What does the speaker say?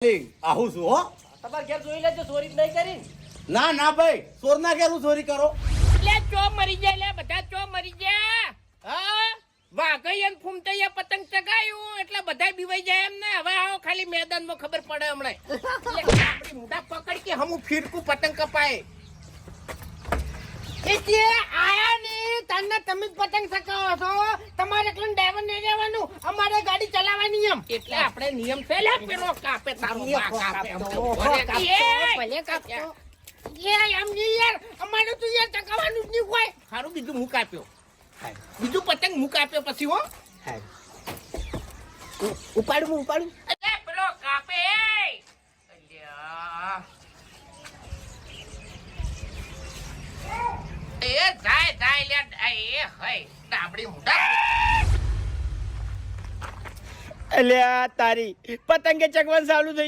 આવું છું હો. તમારે ઘેર જોઈ લેજો, ચોરી જ નહીં કરી. ના ના ભાઈ, ચોર ના ઘેર હું ચોરી કરો. એટલે ચો મરી જાય, લે બધા ચો મરી ગયા. હા વાઘઈ અને ફૂમતઈએ પતંગ ચગાયું એટલે બધા બીવાઈ જાય એમ ને. હવે આવો ખાલી મેદાનમાં ખબર પડે હમણાં. એટલે આપણી મોઢા પકડ કે હમું ફીરકું પતંગ કપાય. એટલે આયા ને તને તમે જ પતંગ ચગાવો છો. તમારે એકલું ડ્રાઈવર નહીં રહેવાનું, અમારે ગાડી ચલાવવાની એમ. એટલે આપણે નિયમ છે લે, પેલો કાપે તારો બા કાપે. ભલે કાપતો. એમ નહીં યાર, અમારે તો યાર ચગાવવાનું જ નહીં હોય. સારું બીજું હું કાપ્યો, બીજું પતંગ હું કાપ્યો પછી હો. ઉપાડું. અરે પેલો કાપે. અલ્યા એ જાય લે. એ હય ડાબડી મોઢા. અલ્યા તારી પતંગે ચગવાનું ચાલુ થઈ